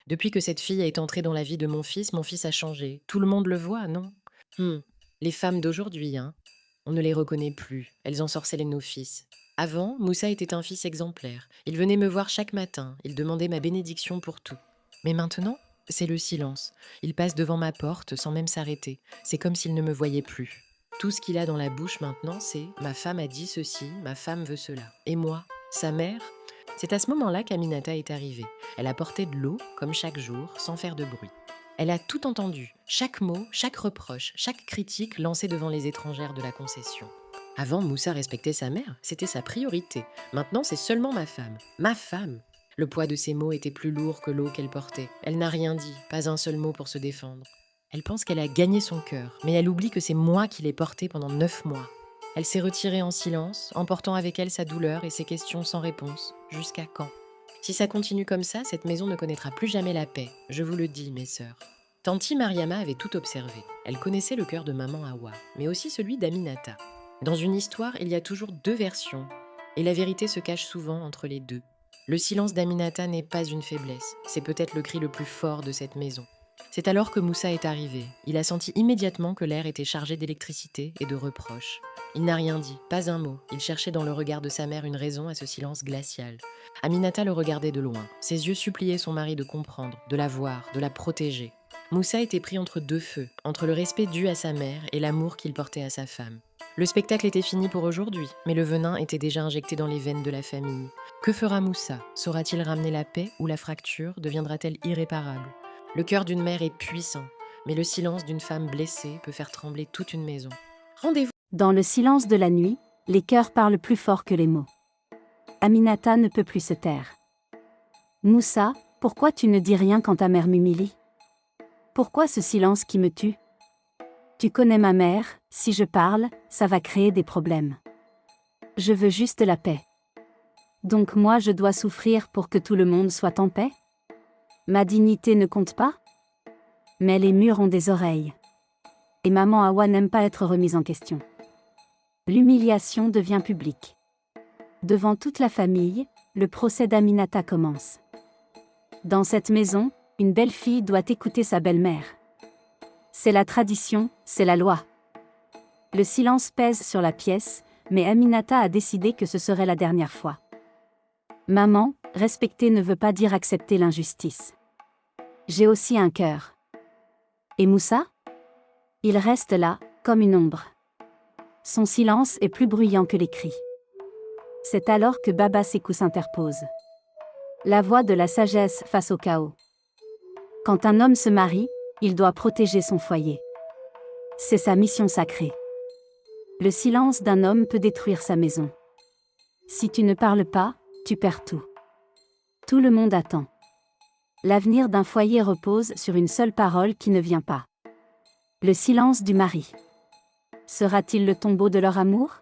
Depuis que cette fille est entrée dans la vie de mon fils a changé. Tout le monde le voit, non? Hmm. Les femmes d'aujourd'hui, hein. On ne les reconnaît plus. Elles ensorcellent nos fils. Avant, Moussa était un fils exemplaire. Il venait me voir chaque matin. Il demandait ma bénédiction pour tout. Mais maintenant, c'est le silence. Il passe devant ma porte sans même s'arrêter. C'est comme s'il ne me voyait plus. Tout ce qu'il a dans la bouche maintenant, c'est ma femme a dit ceci, ma femme veut cela. Et moi, sa mère? C'est à ce moment-là qu'Aminata est arrivée. Elle apportait de l'eau, comme chaque jour, sans faire de bruit. Elle a tout entendu, chaque mot, chaque reproche, chaque critique lancée devant les étrangères de la concession. Avant, Moussa respectait sa mère, c'était sa priorité. Maintenant, c'est seulement ma femme. Ma femme! Le poids de ses mots était plus lourd que l'eau qu'elle portait. Elle n'a rien dit, pas un seul mot pour se défendre. Elle pense qu'elle a gagné son cœur, mais elle oublie que c'est moi qui l'ai porté pendant 9 mois. Elle s'est retirée en silence, emportant avec elle sa douleur et ses questions sans réponse. Jusqu'à quand? Si ça continue comme ça, cette maison ne connaîtra plus jamais la paix. Je vous le dis, mes sœurs. Tanti Mariama avait tout observé. Elle connaissait le cœur de maman Hawa, mais aussi celui d'Aminata. Dans une histoire, il y a toujours deux versions, et la vérité se cache souvent entre les deux. Le silence d'Aminata n'est pas une faiblesse, c'est peut-être le cri le plus fort de cette maison. C'est alors que Moussa est arrivé. Il a senti immédiatement que l'air était chargé d'électricité et de reproches. Il n'a rien dit, pas un mot. Il cherchait dans le regard de sa mère une raison à ce silence glacial. Aminata le regardait de loin. Ses yeux suppliaient son mari de comprendre, de la voir, de la protéger. Moussa était pris entre deux feux, entre le respect dû à sa mère et l'amour qu'il portait à sa femme. Le spectacle était fini pour aujourd'hui, mais le venin était déjà injecté dans les veines de la famille. Que fera Moussa? Saura-t-il ramener la paix ou la fracture deviendra-t-elle irréparable? Le cœur d'une mère est puissant, mais le silence d'une femme blessée peut faire trembler toute une maison. Rendez-vous. Dans le silence de la nuit, les cœurs parlent plus fort que les mots. Aminata ne peut plus se taire. Moussa, pourquoi tu ne dis rien quand ta mère m'humilie? Pourquoi ce silence qui me tue? Tu connais ma mère, si je parle, ça va créer des problèmes. Je veux juste la paix. Donc moi je dois souffrir pour que tout le monde soit en paix? Ma dignité ne compte pas? Mais les murs ont des oreilles. Et maman Hawa n'aime pas être remise en question. L'humiliation devient publique. Devant toute la famille, le procès d'Aminata commence. Dans cette maison, une belle-fille doit écouter sa belle-mère. C'est la tradition, c'est la loi. Le silence pèse sur la pièce, mais Aminata a décidé que ce serait la dernière fois. Maman, respecter ne veut pas dire accepter l'injustice. J'ai aussi un cœur. Et Moussa? Il reste là, comme une ombre. Son silence est plus bruyant que les cris. C'est alors que Baba Sékou s'interpose. La voix de la sagesse face au chaos. Quand un homme se marie, il doit protéger son foyer. C'est sa mission sacrée. Le silence d'un homme peut détruire sa maison. Si tu ne parles pas, tu perds tout. Tout le monde attend. L'avenir d'un foyer repose sur une seule parole qui ne vient pas. Le silence du mari. Sera-t-il le tombeau de leur amour?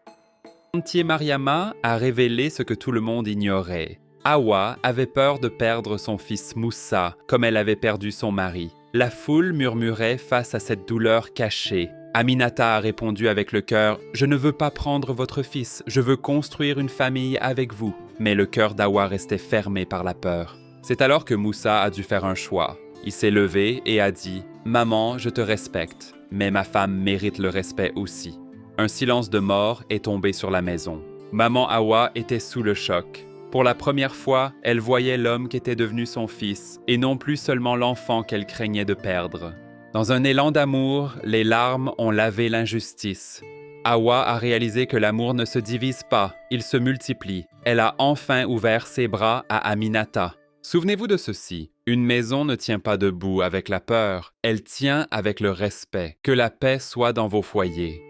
Tanti Mariama a révélé ce que tout le monde ignorait. Hawa avait peur de perdre son fils Moussa, comme elle avait perdu son mari. La foule murmurait face à cette douleur cachée. Aminata a répondu avec le cœur « Je ne veux pas prendre votre fils, je veux construire une famille avec vous. » Mais le cœur d'Hawa restait fermé par la peur. C'est alors que Moussa a dû faire un choix. Il s'est levé et a dit « Maman, je te respecte, mais ma femme mérite le respect aussi. » Un silence de mort est tombé sur la maison. Maman Hawa était sous le choc. Pour la première fois, elle voyait l'homme qu'était devenu son fils, et non plus seulement l'enfant qu'elle craignait de perdre. Dans un élan d'amour, les larmes ont lavé l'injustice. Hawa a réalisé que l'amour ne se divise pas, il se multiplie. Elle a enfin ouvert ses bras à Aminata. Souvenez-vous de ceci, une maison ne tient pas debout avec la peur, elle tient avec le respect. Que la paix soit dans vos foyers.